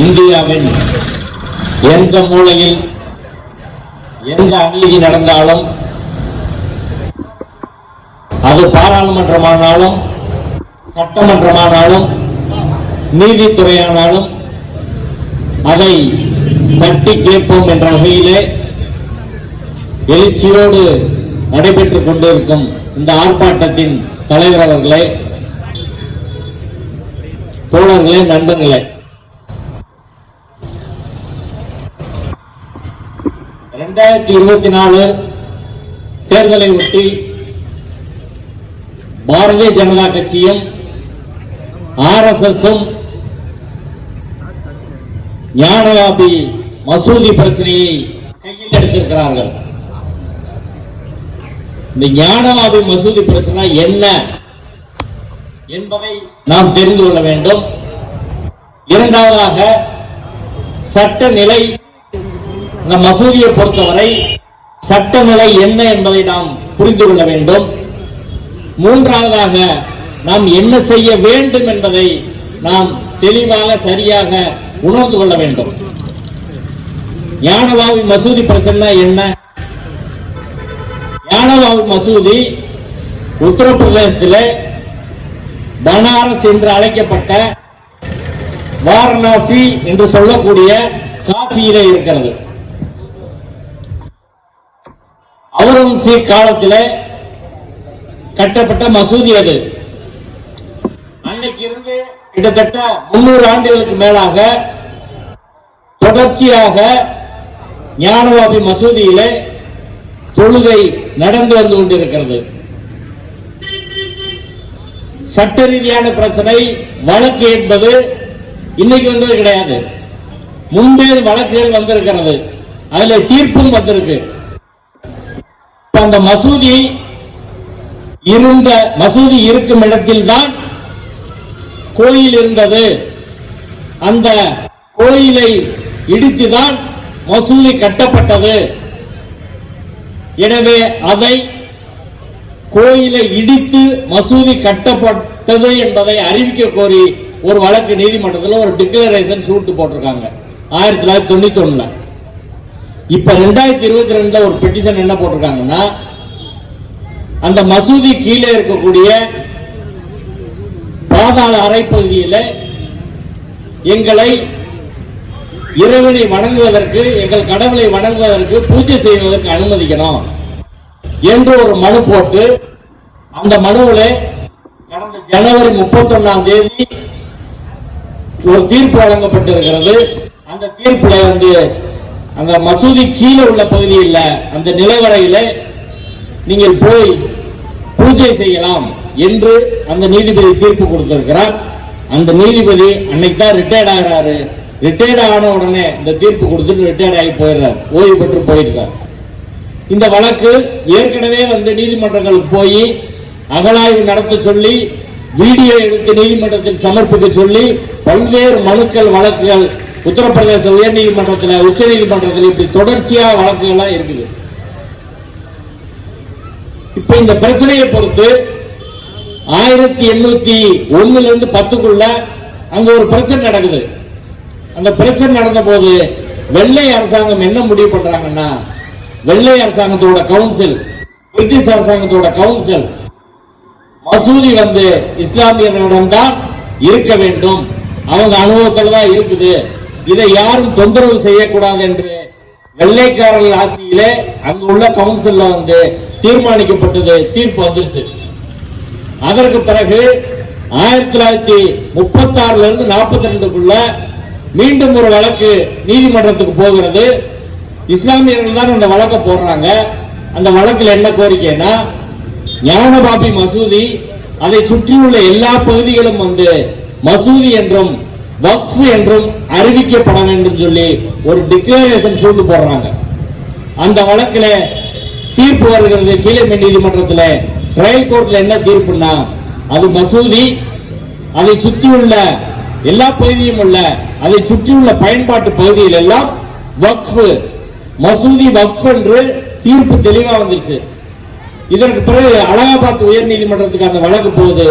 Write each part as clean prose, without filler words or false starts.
இந்தியாவின் எந்த மூலையில் எந்த அநீதி நடந்தாலும், அது பாராளுமன்றமானாலும் சட்டமன்றமானாலும் நீதித்துறையானாலும் அதை தட்டி கேட்போம் என்ற வகையிலே எழுச்சியோடு நடைபெற்றுக் கொண்டிருக்கும் இந்த ஆர்ப்பாட்டத்தின் தலைவர் அவர்களே, தோழர்களே, நண்பர்களே, 2024 தேர்தலை ஒட்டி பாரதிய ஜனதா கட்சியும் RSSம் ஞானவாபி மசூதி பிரச்சனையை கையில் எடுத்திருக்கிறார்கள். இந்த ஞானவாபி மசூதி பிரச்சனை என்ன என்பதை நாம் தெரிந்து கொள்ள வேண்டும். இரண்டாவதாக, சட்ட நிலை, இந்த மசூதியை பொறுத்தவரை சட்ட நிலை என்ன என்பதை நாம் புரிந்து கொள்ள வேண்டும். மூன்றாவதாக, நாம் என்ன செய்ய வேண்டும் என்பதை நாம் தெளிவாக சரியாக உணர்ந்து கொள்ள வேண்டும். ஞானவாபி மசூதி பிரச்சனை என்ன? ஞானவாபி மசூதி உத்தரப்பிரதேசத்தில் பனாரஸ் என்று அழைக்கப்பட்ட வாரணாசி என்று சொல்லக்கூடிய காசியிலே இருக்கிறது. அவுரங்கசீப் காலத்தில் கட்டப்பட்ட மசூதி அது. அன்னைக்கு இருந்து கிட்டத்தட்ட 300 ஆண்டுகளுக்கு மேலாக தொடர்ச்சியாக ஞானவாபி மசூதியிலே தொழுகை நடந்து வந்து கொண்டிருக்கிறது. சட்ட ரீதியான பிரச்சனை வழக்கு என்பது இன்னைக்கு வந்தது கிடையாது. முன்பே வழக்குகள் வந்திருக்கிறது, அதுல தீர்ப்பும் வந்திருக்கு. அந்த மசூதி இருக்கும் இடத்தில் தான் கோயில் இருந்தது. அந்த கோயிலை இடித்துதான் மசூதி கட்டப்பட்டது. எனவே அதை கோயிலை இடித்து மசூதி கட்டப்பட்டது என்பதை அறிவிக்க கோரி ஒரு வழக்கு நீதிமன்றத்தில் ஒரு டிக்ளரேஷன் சூட் போட்டிருக்காங்க 1991. இப்ப 2022 ஒரு பெட்டிஷன் என்ன போட்டிருக்காங்கன்னா, அந்த மசூதி கீழே இருக்கக்கூடிய பாதாள அறை பகுதியில் எங்களை இறைவனை வணங்குவதற்கு, எங்கள் கடவுளை வணங்குவதற்கு, பூஜை செய்வதற்கு அனுமதிக்கணும் என்று ஒரு மனு போட்டு, அந்த மனுவில் கடந்த ஜனவரி 31ஆம் தேதி ஒரு தீர்ப்பு வழங்கப்பட்டிருக்கிறது. அந்த தீர்ப்புல அந்த மசூதி கீழே உள்ள பகுதியில் அந்த நிலவரையில் நீங்கள் போய் பூஜை செய்யலாம் என்று அந்த நீதிபதி தீர்ப்பு கொடுத்திருக்கிறார். அந்த நீதிபதி அன்னைக்கு தான் ரிட்டையர்ட் ஆகிறாரு. ரிட்டையர்ட் ஆன உடனே இந்த தீர்ப்பு கொடுத்துட்டு ரிட்டையர்ட் ஆகி போயிடுறார், ஓய்வு பெற்று போயிருக்கார். இந்த வழக்கு ஏற்கனவே நீதிமன்றங்களுக்கு போய் அகழாய்வு நடத்த சொல்லி, வீடியோ எடுத்து நீதிமன்றத்தில் சமர்ப்பிக்க சொல்லி பல்வேறு மனுக்கள், வழக்குகள் உத்தரப்பிரதேச உயர் நீதிமன்றத்தில், உச்ச நீதிமன்றத்தில் இப்படி தொடர்ச்சியா வழக்குகள்லாம் இருக்குது. இப்ப இந்த பிரச்சனையை பொறுத்து 1801 10க்குள்ள அங்க ஒரு பிரச்சனை நடக்குது. அந்த பிரச்சனை நடந்த போது வெள்ளை அரசாங்கம் என்ன முடிவு பண்றாங்கன்னா, வெள்ளை அரசாங்கத்தோட கவுன்சில், பிரிட்டிஷ் அரசாங்கத்தோட கவுன்சில் மசூதி இஸ்லாமியர்களிடம் தான் இருக்க வேண்டும், அவங்க அனுபவத்தில் தான் இருக்குது, இதை யாரும் தொந்தரவு செய்யக்கூடாது என்று வெள்ளைக்காரர்கள் ஆட்சியிலே அங்கு உள்ள கவுன்சில்ல தீர்மானிக்கப்பட்டது. தீர்ப்பு வந்துருச்சு. அதற்கு பிறகு 1936 இருந்து 42க்குள்ள மீண்டும் ஒரு வழக்கு நீதிமன்றத்துக்கு போகிறது. இஸ்லாமியர்கள் தான் அந்த வழக்கை போடுறாங்க. அந்த வழக்கில் என்ன கோரிக்கைன்னா, ஞானவாபி மசூதி, அதை சுற்றியுள்ள எல்லா பகுதிகளும் மசூதி என்றும் வக்ஃப் என்றும் அறிவிக்கப்பட வேண்டும் சொல்லி ஒரு டிக்ளரேஷன் சூட்டு போடுறாங்க. அந்த வழக்கில் தீர்ப்பு வருகிறது. கீழமை நீதிமன்றத்தில் ட்ரையல் கோர்ட்ல என்ன தீர்ப்புன்னா, அது மசூதி, அதை சுற்றியுள்ள எல்லா பகுதியும் உள்ள, அதை சுற்றியுள்ள பயன்பாட்டு பகுதியில் எல்லாம் வக்ஃப் மசூதி வக்ஃப் என்று தீர்ப்பு தெளிவா வந்துருச்சு. இதற்கு பிறகு அலகாபாத் உயர் நீதிமன்றத்துக்கு அந்த வழக்கு போகுது.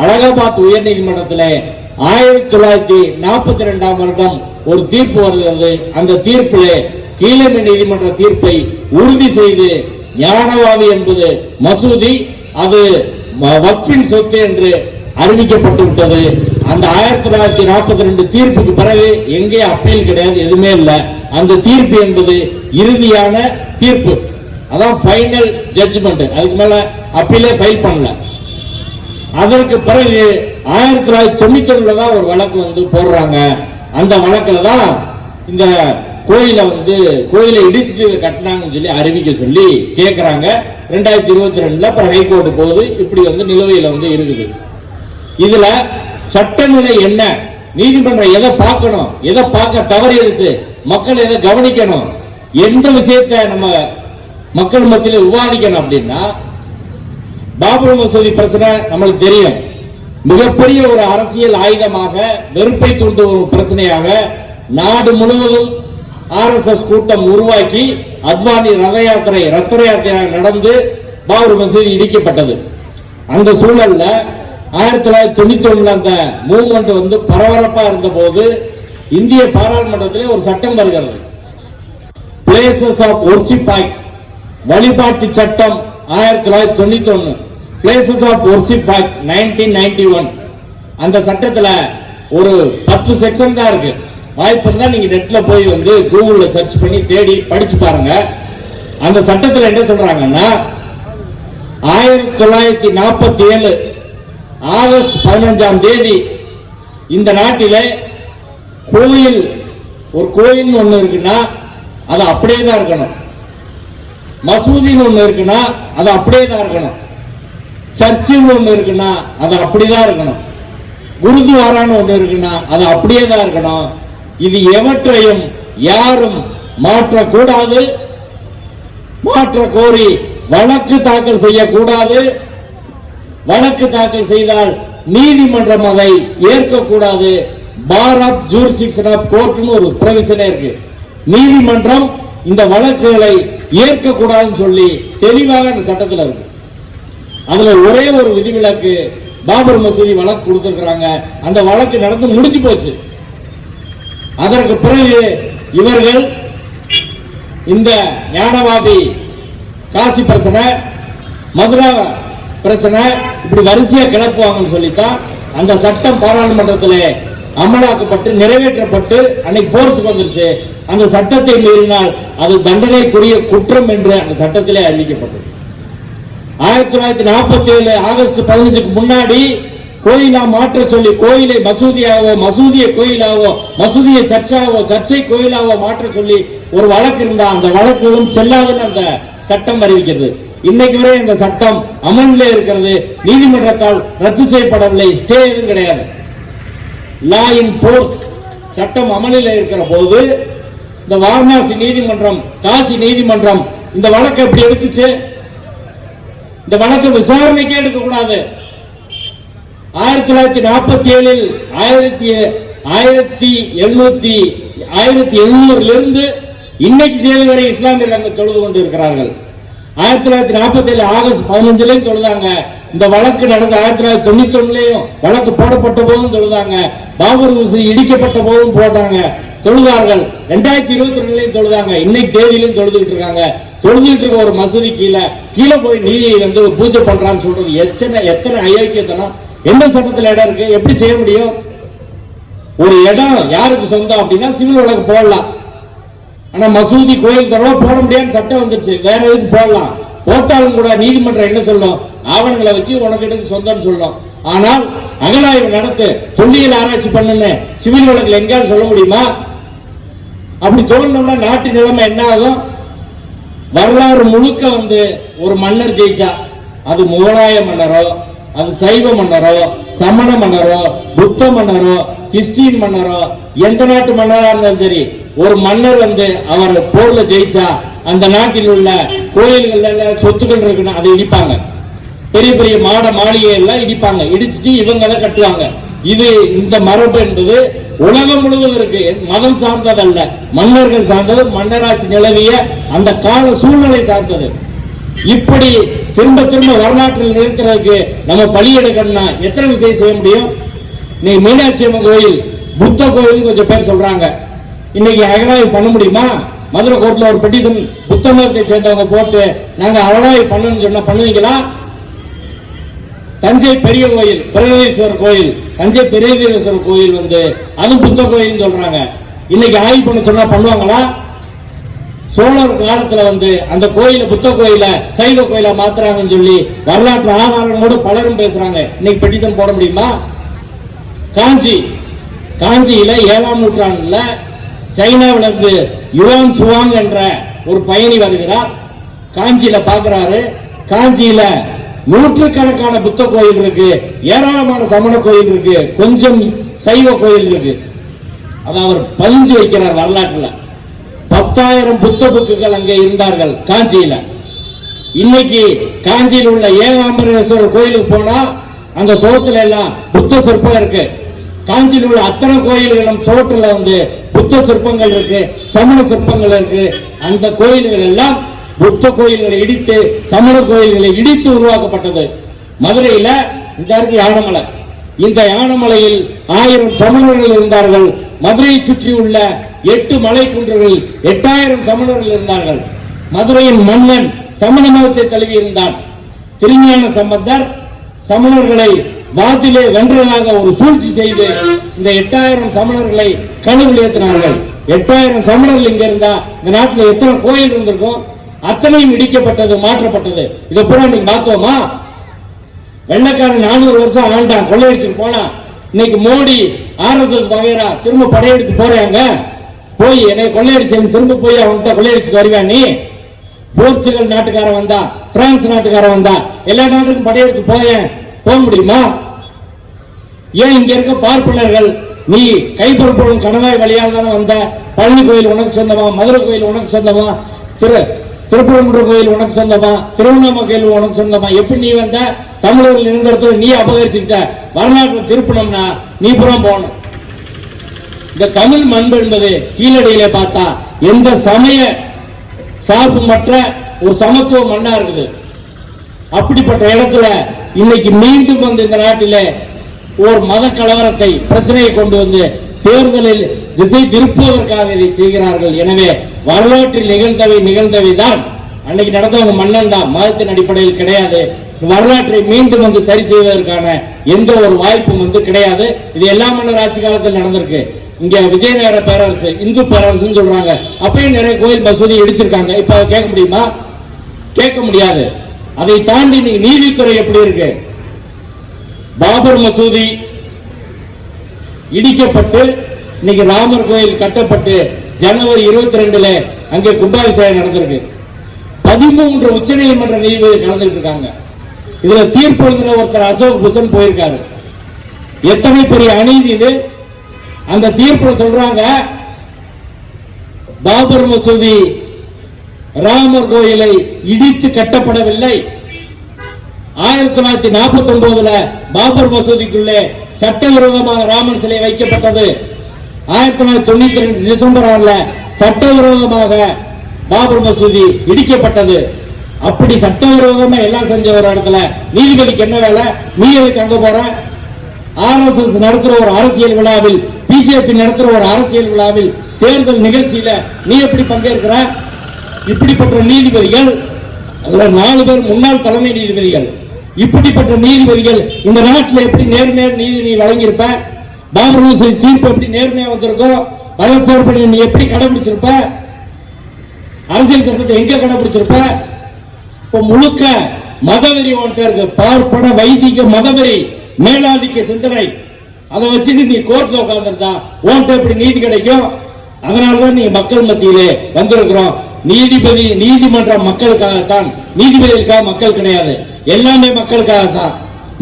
அலகாபாத் உயர் நீதிமன்றத்தில் 1942 வருடம் ஒரு தீர்ப்பு வருகிறது. அந்த தீர்ப்பிலே கீழமை நீதிமன்ற தீர்ப்பை உறுதி செய்து ஞானவாவி என்பது மசூதி, அது வக்ஃபின் சொத்து என்று அறிவிக்கப்பட்டு விட்டது. அந்த 1942 தீர்ப்புக்கு பிறகு எங்கே அப்பீல் கிடையாது, எதுவுமே இல்லை. அந்த தீர்ப்பு என்பது இறுதியான தீர்ப்பு, அதான் ஃபைனல் ஜட்ஜ்மெண்ட். அதுக்கு மேல அப்பீலே ஃபைல் பண்ணல. அதற்கு பிறகு 1991 தான் ஒரு வழக்கு வந்து போடுறாங்க. அந்த வழக்குல தான் இந்த கோயிலை இடிச்சுட்டு கட்டினாங்கன்னு சொல்லி அறிவிக்க சொல்லி கேட்கிறாங்க. 2022 அப்புறம் ஹைகோர்ட் போகுது. இப்படி வந்து நிலுவையில வந்து இருக்குது. இதுல சட்டநிலை என்ன, நீதிமன்றம் எதை பார்க்கணும், எதை பார்க்க தவறிடுச்சு, மக்கள் எதை கவனிக்கணும், எந்த விஷயத்தை நம்ம மக்கள் மத்தியில் விவாதிக்கணும் அப்படின்னா, பாபர் மசூதி பிரச்சனை நம்மளுக்கு தெரியும். மிகப்பெரிய ஒரு அரசியல் ஆயுதமாக, வெறுப்பை தூண்டும் ஒரு பிரச்சனையாக நாடு முழுவதும் RSS கூட்டம் உருவாக்கி அத்வானி ரத்த யாத்திரை நடந்து பாபர் மசூதி இடிக்கப்பட்டது. அந்த சூழல்ல 1991 அந்த மூவ்மெண்ட் வந்து பரபரப்பா இருந்த போது இந்திய பாராளுமன்றத்திலே ஒரு சட்டம் வருகிறது. பிளேசஸ் ஆஃப் வொர்ஷிப் ஆக்ட், வழிபாட்டு சட்டம் 1991, பிளேசஸ் ஆஃப் வொர்ஷிப் ஆக்ட் 1991. அந்த சட்டத்துல ஒரு 10 செக்ஷன் தான் இருக்கு. வாய்ப்பு இருந்தா நீங்க நெட்ல போய் வந்து கூகுள்ல சர்ச் பண்ணி தேடி படிச்சு பாருங்க. அந்த சட்டத்துல என்ன சொல்றாங்கன்னா, 1947 ஆகஸ்ட் 15ஆம் தேதி இந்த நாட்டிலே ஒரு கோயில் ஒண்ணு இருக்குன்னா அது அப்படியே தான் இருக்கணும். மசூதின்னு ஒண்ணு இருக்குன்னா அது அப்படியே தான் இருக்கணும். சர்ச்சுன்னு ஒண்ணு இருக்குன்னா அது அப்படிதான் இருக்கணும். குருத்வாரான்னு ஒண்ணு இருக்குன்னா அது அப்படியே தான் இருக்கணும். இது எவற்றையும் யாரும் மாற்றக்கூடாது, மாற்ற கோரி வழக்கு தாக்கல் செய்யக்கூடாது. வழக்கு தாக்கல் செய்தால் நீதிமன்றம் அதை ஏற்கக்கூடாது. பார் ஆஃப் ஜூரிஸ்டிக்ஷன் ஆஃப் கோர்ட்னு ஒரு ப்ரொவிஷனே இருக்கு. நீதிமன்றம் இந்த வழக்குகளை ஏற்கக்கூடாதுன்னு சொல்லி தெளிவாக அந்த சட்டத்தில் இருக்கு. அதுல ஒரே ஒரு விதிவிலக்கு, பாபர் மசூதி வழக்கு கொடுத்திருக்கிறாங்க. அந்த வழக்கு நடந்து முடிஞ்சு போச்சு. அதற்கு பிறகு இவர்கள் இந்த ஞானவாதி காசி பிரச்சனை, மதுரா பிரச்சனை, இப்படி வரிசையா கிளப்புவாங்கன்னு சொல்லித்தான் அந்த சட்டம் பாராளுமன்றத்தில் அமலாக்கப்பட்டு நிறைவேற்றப்பட்டு அன்னைக்கு போர்ஸுக்கு வந்துருச்சு. அந்த சட்டத்தை மீறினால் அது தண்டனைக்குரிய குற்றம் என்று அந்த சட்டத்திலே அறிவிக்கப்பட்டது. 1947 ஆகஸ்ட் 15க்கு முன்னாடி கோயிலா மாற்ற சொல்லி கோயிலை மசூதியாவோ, மசூதியை கோயிலாவோ, மசூதியை சர்ச்சாவோ, சர்ச்சை கோயிலாவோ மாற்ற சொல்லி ஒரு வழக்கு இருந்தா அந்த வழக்குகளும் செல்லாதுன்னு அந்த சட்டம் அறிவிக்கிறது. இன்னைக்கு வரை இந்த சட்டம் அமலில் இருக்கிறது. நீதிமன்றத்தால் ரத்து செய்யப்படவில்லை, ஸ்டே எதுவும் கிடையாது. லா இன் ஃபோர்ஸ், சட்டம் அமலில் இருக்கிற போது இந்த வாரணாசி நீதிமன்றம், காசி நீதிமன்றம் இந்த வழக்கை எப்படி எடுத்துச்சு? இந்த வழக்கு விசாரணைக்கே எடுக்க கூடாது. 1947 1700 இன்னைக்கு தேதி வரை இஸ்லாமியர்கள் அங்கு தொழுது கொண்டு இருக்கிறார்கள். 1947 ஆகஸ்ட் 15 தொழுதாங்க. இந்த வழக்கு நடந்த 1991 வழக்கு போடப்பட்ட போதும் தொழுதாங்க. பாபர் மசூதி இடிக்கப்பட்ட போதும் போட்டாங்க, தொழுதார்கள். 2022 தொழுதாங்க. இன்னைக்கு தேதியிலும் தொழுதுகிட்டு இருக்காங்க. தொழுதுகிட்டு இருக்க ஒரு மசூதி கீழே போய் நீதியை வந்து பூஜை பண்றான்னு சொல்றது எத்தனை அயோக்கியத்தனம்! எந்த சட்டத்தில் இடம் இருக்கு? எப்படி செய்ய முடியும்? ஒரு இடம் யாருக்கு சொந்தம் அப்படின்னா சிவில் வழக்கு போடலாம். ஆனா மசூதி, கோயில் தரவா போட முடியாதுன்னு சட்டம் வந்துருச்சு. வேற எதுக்கு போடலாம்? போட்டாலும் கூட நீதிமன்றம் என்ன சொல்லும்? ஆவணங்களை வச்சு உனக்கு சொந்தம் சொல்லணும். ஆனால் அகழாய்வு நடத்து, தொல்லியல் ஆராய்ச்சி பண்ணுன்னு சிவில் வழக்கில் எங்கேயாவது சொல்ல முடியுமா? அப்படி தோணும்னா நாட்டு நிலைமை என்ன ஆகும்? வரலாறு முழுக்க வந்து ஒரு மன்னர் ஜெயிச்சா, அது முகலாய மன்னரோ, அது சைவ மன்னரோ, சமண மன்னரோ, புத்த மன்னரோ, கிறிஸ்டின் மன்னரோ, எந்த நாட்டு மன்னரா இருந்தாலும் சரி, ஒரு மன்னர் வந்து அவர் போர்ல ஜெயிச்சா அந்த நாட்டில் உள்ள கோயில்கள் சொத்துக்கள் இருக்குன்னு அதை இடிப்பாங்க. பெரிய பெரிய மாளிகை எல்லாம் இடிப்பாங்க. இடிச்சுட்டு இவங்க தான் கட்டுவாங்க. இது இந்த மரபு என்பது உலகம் முழுவதற்கு மதம் சார்ந்ததல்ல, மன்னர்கள் சார்ந்தது, மன்னராட்சி நிலவிய அந்த கால சூழ்நிலை சார்ந்தது. இப்படி திரும்ப திரும்ப வரலாற்றில் நிறுத்துறதுக்கு நம்ம பலி எடுக்கணும்னா எத்தனை விஷயம் செய்ய முடியும்? நீ மீனாட்சி அம்மன் கோயில், புத்த கோயில் கொஞ்சம் பேர் சொல்றாங்க, இன்னைக்கு அகழாய்வு பண்ண முடியுமா? மதுரை கோர்ட்ல ஒரு பெட்டிஷன் புத்த மதத்தை சேர்ந்தவங்க போட்டு நாங்க அகழாய்வு பண்ணணும்னு சொன்னா பண்ணுவீங்களா? தஞ்சை பெரிய கோயில், பிரகதீஸ்வரர் கோயில், தஞ்சை பிரகதீஸ்வரர் கோயில் அது புத்த கோயில் சொல்றாங்க. இன்னைக்கு ஆய்வு பண்ண சொன்னா பண்ணுவாங்களா? சோழர் காலத்துல அந்த கோயில புத்த கோயில சைவ கோயில மாத்துறாங்கன்னு சொல்லி வரலாற்று ஆதாரங்களோடு பலரும் பேசுறாங்க. இன்னைக்கு பெட்டிஷன் போட முடியுமா? காஞ்சியில 7ஆம் நூற்றாண்டுல சைனாவிலிருந்து யுவான் சுவாங் என்ற ஒரு பயணி வருகிறார். காஞ்சியில பாக்குறாரு, காஞ்சியில நூற்றுக்கணக்கான புத்த கோயில் இருக்கு, ஏராளமான சமண கோயில் இருக்கு, கொஞ்சம் சைவ கோயில் இருக்கு. அதை அவர் பதிஞ்சு வைக்கிறார் வரலாற்றுல. 10,000 புத்த புக்குகள் அங்கே இருந்தார்கள் காஞ்சியில. இன்னைக்கு காஞ்சியில் உள்ள ஏகாம்பரேஸ்வரர் கோயிலுக்கு போனா அந்த சோத்துல எல்லாம் புத்த சிற்பம் இருக்கு. காஞ்சியில் உள்ள அத்தனை கோயில்களும் சோற்றுல புத்த சிற்பங்கள் இருக்கு, சமண சிற்பங்கள் இருக்கு. அந்த கோயில்கள் எல்லாம் புத்த கோயில்களை இடித்து சமண கோயில்களை இடித்து உருவாக்கப்பட்டது. மதுரையில இந்த யானமலை, இந்த யானமலையில் 1000 சமணர்கள் இருந்தார்கள். மதுரையை சுற்றி உள்ள 8 மலை குன்றுகள் 8000 சமணர்கள் இருந்தார்கள். மதுரையின் மன்னன் சமண மதத்தை தழுவி இருந்தான். திருஞான சம்பந்தர் சமணர்களை வாதிலே வென்றதாக ஒரு சூழ்ச்சி செய்து இந்த 8000 சமணர்களை கழுவில் ஏற்றினார்கள். 8000 சமணர்கள் இங்க இருந்தா இந்த நாட்டில் எத்தனை கோயில் இருந்திருக்கும்? அத்தனையும் இடிக்கப்பட்டது, மாற்றப்பட்டது. இதை பூரா நீங்க பார்த்தோமா? வெள்ளக்காரன் 400 வருஷம் ஆண்டான், கொள்ளையடிச்சுட்டு போனான். இன்னைக்கு மோடி RSS வகைரா திரும்ப படையெடுத்து போறாங்க. போய் என்னை கொள்ளையடிச்சு திரும்ப போய் அவன்கிட்ட கொள்ளையடிச்சுட்டு வருவா நீ? போர்ச்சுகல் நாட்டுக்காரன் வந்தா, பிரான்ஸ் நாட்டுக்காரன் வந்தா, எல்லா நாட்டுக்கும் படையெடுத்து போக முடியுமா? ஏன் இங்க இருக்க பார்ப்பனர்கள் நீ கைப்பொறுப்பும் கணவாய் வழியாக தானே வந்த? பழனி கோயில் உனக்கு சொந்தமா? மதுரை கோயில் உனக்கு சொந்தமா? திருப்பரங்குன்றம் கோயில் உனக்கு சொந்தமா? திருவண்ணாமலை கோயில் உனக்கு சொந்தமா? எப்படி நீ வந்த? தமிழர்கள் இருந்த நீ அபகரிச்சுக்கிட்ட. வரலாற்று திருப்பணம்னா நீ புறம் போகணும். இந்த தமிழ் மண் என்பது கீழடியில பார்த்தா எந்த சமய சார்பு மற்ற ஒரு சமத்துவ மண்ணா இருக்குது. அப்படிப்பட்ட இடத்துல இன்னைக்கு மீண்டும் இந்த நாட்டிலே ஒரு மத கலவரத்தை, பிரச்சனையை கொண்டு தேர்தலில் திசை திருப்புவதற்காக இதை செய்கிறார்கள். எனவே வரலாற்றில் நிகழ்ந்தவை தான். அன்னைக்கு நடந்தவங்க மன்னன் தான், மதத்தின் அடிப்படையில் கிடையாது. வரலாற்றை மீண்டும் சரி செய்வதற்கான எந்த ஒரு வாய்ப்பும் கிடையாது. இது எல்லா மன்னர் ஆட்சி காலத்தில் நடந்திருக்கு. இங்க விஜயநகர பேரரசு, இந்து பேரரசுன்னு சொல்றாங்க. அப்பயும் நிறைய கோயில் மசூதி இடிச்சிருக்காங்க. இப்ப கேட்க முடியுமா? கேட்க முடியாது. அதை தாண்டி நீதித்துறை எப்படி இருக்கு? பாபர் மசூதி இடிக்கப்பட்டு இன்னைக்கு ராமர் கோயில் கட்டப்பட்டு ஜனவரி 22 அங்கே கும்பாபிஷேகம் நடந்திருக்கு. 13 உச்சநீதிமன்ற நீதிபதி கலந்துட்டு இருக்காங்க. இதுல தீர்ப்பு எழுதின ஒருத்தர் அசோக் பூஷன் போயிருக்காரு. எத்தனை பெரிய அநீதி இது! அந்த தீர்ப்பு சொல்றாங்க, பாபர் மசூதி ராமர் கோயிலை இடித்து கட்டப்படவில்லை. 1949 பாபர் மசூதிக்குள்ளே சட்டவிரோதமாக ராமர் சிலை வைக்கப்பட்டது. 1992 டிசம்பர் 6 சட்டவிரோதமாக பாபர் மசூதி இடிக்கப்பட்டது. அப்படி சட்டவிரோதமா எல்லாம் செஞ்ச ஒரு இடத்துல நீதிபதிக்கு என்ன வேலை? நீ எதுக்கு அங்க போற? RSS நடத்துற ஒரு அரசியல் விழாவில், பிஜேபி நடத்துற ஒரு அரசியல் விழாவில், தேர்தல் நிகழ்ச்சியில நீ எப்படி பங்கேற்கிற? இப்படிப்பட்ட நீதிபதிகள், அதுல 4 பேர் முன்னாள் தலைமை நீதிபதிகள். இப்படிப்பட்ட நீதிபதிகள் இந்த நாட்டில் எப்படி நேர்மையான நீதி நீ வழங்கியிருப்ப? பாபர் மசூதி தீர்ப்பு எப்படி நேர்மையா வந்திருக்கும்? மதச்சார்பை நீ எப்படி கடைபிடிச்சிருப்ப? அரசியல் சட்டத்தை எங்க கடைபிடிச்சிருப்ப? இப்ப முழுக்க மதவெறி ஒன்று இருக்கு. பார்ப்பன வைதிக மதவெறி, மேலாதிக்க சிந்தனை. அதை வச்சுட்டு நீ கோர்ட்ல உட்கார்ந்துருந்தா உன்கிட்ட எப்படி நீதி கிடைக்கும்? அதனாலதான் நீங்க மக்கள் மத்தியிலே வந்திருக்கிறோம். நீதிமன்றம் மக்களுக்காகத்தான், நீதிபதிகளுக்காக மக்கள் கிடையாது. எல்லாமே மக்களுக்காகத்தான்.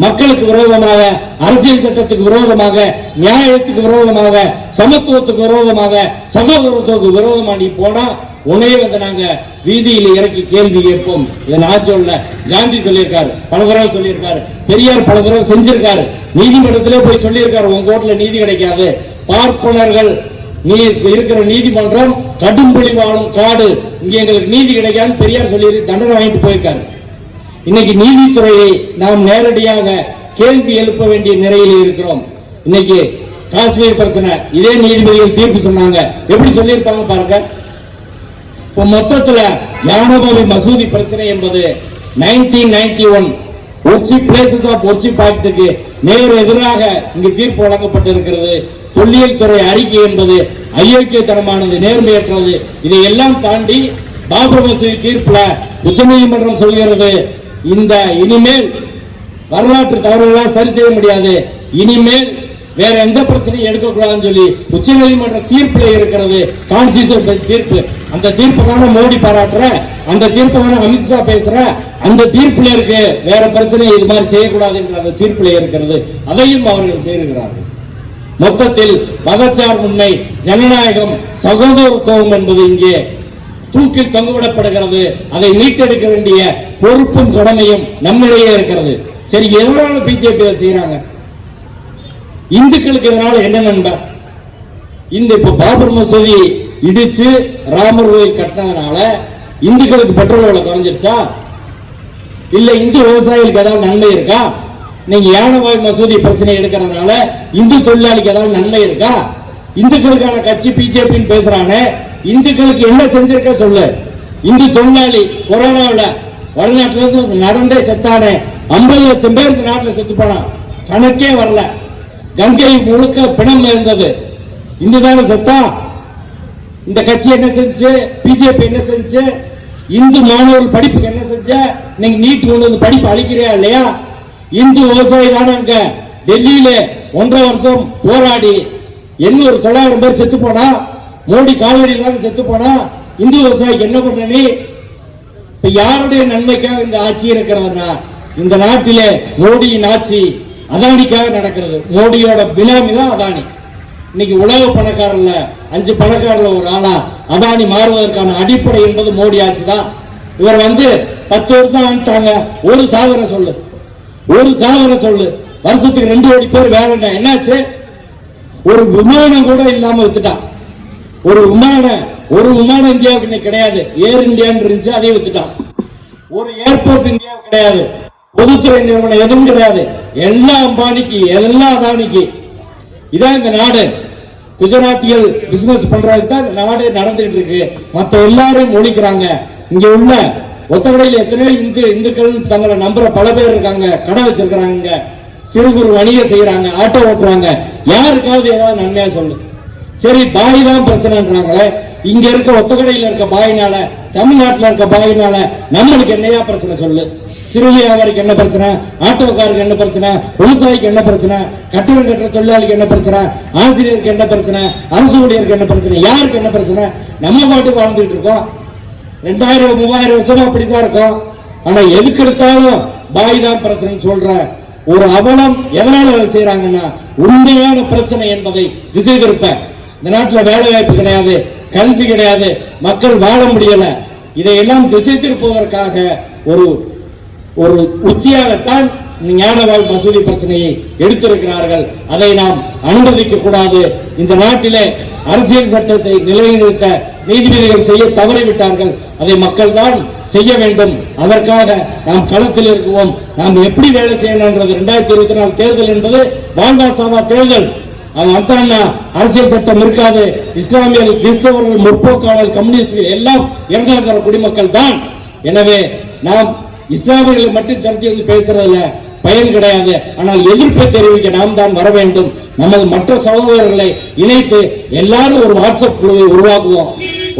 மக்களுக்கு விரோதமாக, அரசியல் சட்டத்துக்கு விரோதமாக, நியாயத்துக்கு விரோதமாக, சமத்துவத்துக்கு விரோதமாக, சகோதரத்துக்கு விரோதமாக நீ போனா உன்னையே வந்து நாங்க வீதியில் இறக்கி கேள்வி கேட்போம். இதை நான் சொல்ல, காந்தி சொல்லியிருக்காரு, பல தடவை சொல்லியிருக்காரு, பெரியார் பல தடவை செஞ்சிருக்காரு, நீதிமன்றத்திலே போய் சொல்லியிருக்காரு, உங்க கோர்ட்ல நீதி கிடைக்காது, பார்ப்பனர்கள் நீ இருக்கிற நீதிமன்றம் கடும்புலி வாழும் காடு, இங்க எங்களுக்கு நீதி கிடைக்காது பெரியார் சொல்லி தண்டனை வாங்கிட்டு போயிருக்காரு. இன்னைக்கு நீதித்துறையை நாம் நேரடியாக கேள்வி எழுப்ப வேண்டிய நிலையில் இருக்கிறோம். இன்னைக்கு காஷ்மீர் பிரச்சனை, இதே நீதிபதிகள் தீர்ப்பு சொன்னாங்க, எப்படி சொல்லியிருப்பாங்க பாருங்க. இப்போ மொத்தத்தில் யானபாவி மசூதி பிரச்சனை என்பது 1991 ஒர்ஷிப் பிளேசஸ் ஆஃப் ஒர்ஷிப் ஆக்டுக்கு நேர் எதிராக இங்கு தீர்ப்பு வழங்கப்பட்டிருக்கிறது. தொல்லியல் துறை அறிக்கை என்பது அயோக்கியத்தனமானது, நேர்மையற்றது. இதை எல்லாம் தாண்டி பாபர் மசூதி தீர்ப்புல உச்சநீதிமன்றம் சொல்கிறது, இந்த இனிமேல் வரலாற்று தவறுகளால் சரி செய்ய முடியாது, இனிமேல் வேற எந்த பிரச்சனையும் எடுக்கக்கூடாதுன்னு சொல்லி உச்சநீதிமன்ற தீர்ப்புல இருக்கிறது. கான்ஸ்டிடியூஷன் தீர்ப்பு, அந்த தீர்ப்பு தானே மோடி பாராட்டுற, அந்த தீர்ப்பு தானே அமித்ஷா பேசுற, அந்த தீர்ப்புல இருக்கு வேற பிரச்சனை இது மாதிரி செய்யக்கூடாது என்ற அந்த தீர்ப்புல இருக்கிறது. அதையும் அவர்கள் மீறுகிறார்கள். மொத்தத்தில் மதச்சார்பின்மை, ஜனநாயகம், சகோதரத்துவம் என்பது இங்கே தூக்கில் தொங்கவிடப்படுகிறது. அதை மீட்டெடுக்க வேண்டிய பொறுப்பும் கடமையும் நம்மிடையே இருக்கிறது. சரி, எதனால பிஜேபி செய்யறாங்க? இந்துக்களுக்கு இதனால என்ன நண்பா? இந்த இப்ப பாபர் மசூதி இடிச்சு ராமர் கோயில் கட்டினதுனால இந்துக்களுக்கு பெட்ரோல் விலை குறைஞ்சிருச்சா? இல்ல இந்து விவசாயிகளுக்கு ஏதாவது நன்மை இருக்கா? நீங்க யானபாவி மசூதி பிரச்சனை எடுக்கிறதுனால இந்து தொழிலாளிக்கு ஏதாவது நன்மை இருக்கா? இந்துக்களுக்கான கட்சி பிஜேபின்னு பேசுறானே, இந்துக்களுக்கு என்ன செஞ்சிருக்க சொல்லு. இந்து தொழிலாளி கொரோனாவில் வடநாட்டில இருந்து நடந்தே செத்தானே, 50 லட்சம் பேர் இந்த நாட்டில் செத்து போனான், கணக்கே வரல. கங்கை முழுக்க பிணம் இருந்தது, இந்து தானே செத்தா. இந்த கட்சி என்ன செஞ்சு, பிஜேபி என்ன செஞ்சு, இந்து மாணவர்கள் படிப்புக்கு என்ன செஞ்ச? நீங்க நீட் கொண்டு வந்து படிப்பு அளிக்கிறியா இல்லையா? இந்து விவசாயி தானே அங்க டெல்லியில 1.5 வருஷம் போராடி 800-900 பேர் செத்து போனா, மோடி காலடியில் தானே செத்து போனா. இந்து விவசாயிக்கு என்ன பண்ண நீ? இப்ப யாருடைய நன்மைக்காக இந்த ஆட்சி இருக்கிறதுனா, இந்த நாட்டிலே மோடியின் ஆட்சி அதானிக்காக நடக்கிறது. மோடியோட பினாமி தான் அதானி. இன்னைக்கு உலக பணக்காரர்ல 5 பணக்காரர்ல ஒரு ஆளா அதானி மாறுவதற்கான அடிப்படை என்பது மோடி ஆட்சி தான். இவர் வந்து 10 வருஷம் ஆண்டாங்க. ஒரு சாதனை சொல்லு, ஒரு சாதனை சொல்லு. வருஷத்துக்கு 2 கோடி பேர் வேலை, என்னாச்சு? ஒரு விமானம் கூட இல்லாம வித்துட்டான். ஒரு விமானம் இந்தியாவுக்கு இன்னைக்கு கிடையாது. ஏர் இந்தியான்னு இருந்துச்சு, அதை வித்துட்டான். ஒரு ஏர்போர்ட் இந்தியாவுக்கு கிடையாது. பொதுத்துறை நிறுவனம் எதுவும் கிடையாது. எல்லாம் அம்பானிக்கு, எல்லாம் அதானிக்கு. இதான் இந்த நாடு. குஜராத்திகள் பிசினஸ் பண்றதுக்கு தான் இந்த நாடு நடந்துகிட்டு இருக்கு. மற்ற எல்லாரும் ஒழிக்கிறாங்க. இங்க உள்ள ஒத்தக்கடையில் எத்தனையோ இந்துக்கள் தங்களை நம்புற பல பேர் இருக்காங்க, கடை வச்சிருக்கிறாங்க, சிறு குறு வணிகம் செய்யறாங்க, ஆட்டோ ஓட்டுறாங்க. யாருக்காவது ஏதாவது நன்மையா சொல்லு. சரி, பாய் தான் பிரச்சனைன்றாங்களே, இங்க இருக்க ஒத்தக்கடையில் இருக்க பாயினால, தமிழ்நாட்டில் இருக்க பாயினால நம்மளுக்கு என்னையா பிரச்சனை சொல்லு. சிறு வியாபாரிக்கு என்ன பிரச்சனை, ஆட்டோக்காருக்கு என்ன பிரச்சனை, விவசாயிக்கு என்ன பிரச்சனை, கட்டிடம் கட்டுற தொழிலாளிக்கு என்ன பிரச்சனை, ஆசிரியருக்கு என்ன பிரச்சனை, அரசு ஊழியருக்கு என்ன பிரச்சனை, யாருக்கு என்ன பிரச்சனை? நம்ம பாட்டுக்கு வாழ்ந்துட்டு இருக்கோம். 2000-3000 வருஷமா அப்படித்தான் இருக்கும். ஆனா எதுக்கு எடுத்தாலும் பாய் தான் பிரச்சனை சொல்ற ஒரு அவலம் எதனால அதை செய்யறாங்கன்னா, உண்மையான பிரச்சனை என்பதை திசை திருப்ப. இந்த நாட்டில் வேலை வாய்ப்பு கிடையாது, கல்வி கிடையாது, மக்கள் வாழ முடியல. இதையெல்லாம் திசை திருப்புவதற்காக ஒரு உத்தியாகத்தான் ஞானபாவி மசூதி பிரச்சனையை எடுத்திருக்கிறார்கள். அதை நாம் அனுமதிக்க கூடாது. இந்த நாட்டிலே அரசியல் சட்டத்தை நிலைநிறுத்த நீதிபதிகள் செய்ய தவறிவிட்டார்கள். அதை மக்கள் தான் செய்ய வேண்டும். அதற்காக நாம் களத்தில் இருக்குவோம். நாம் எப்படி வேலை செய்யணும்ன்றது 2024 தேர்தல் என்பது வாழ்வா சாவா தேர்தல். அவன் அரசியல் சட்டம் இருக்காது. இஸ்லாமியர்கள், கிறிஸ்தவர்கள், முற்போக்காளர், கம்யூனிஸ்டுகள் எல்லாம் இறந்திருக்கிற குடிமக்கள் தான். எனவே நாம் இஸ்லாமியர்களை மட்டும் திரட்டி வந்து பேசுறதுல பயன் கிடையாது. ஆனால் எதிர்ப்பை தெரிவிக்க நாம் தான் வர வேண்டும். நமது மற்ற சகோதரர்களை இணைத்து எல்லாரும் ஒரு வாட்ஸ்அப் குழுவை உருவாக்குவோம்.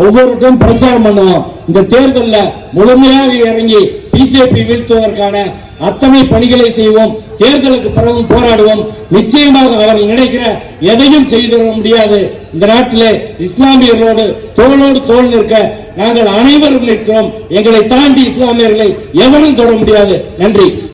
ஒவ்வொருத்தையும் பிரச்சாரம் பண்ணுவோம். இந்த தேர்தலில் முழுமையாக இறங்கி பிஜேபி வீழ்த்துவதற்கான அத்தனை பணிகளை செய்வோம். தேர்தலுக்கு பிறகும் போராடுவோம். நிச்சயமாக அவர்கள் நினைக்கிற எதையும் செய்து முடியாது. இந்த நாட்டிலே இஸ்லாமியர்களோடு தோளோடு தோள் நிற்க நாங்கள் அனைவரும் நிற்கிறோம். எங்களை தாண்டி இஸ்லாமியர்களை எவரும் தொட முடியாது. நன்றி.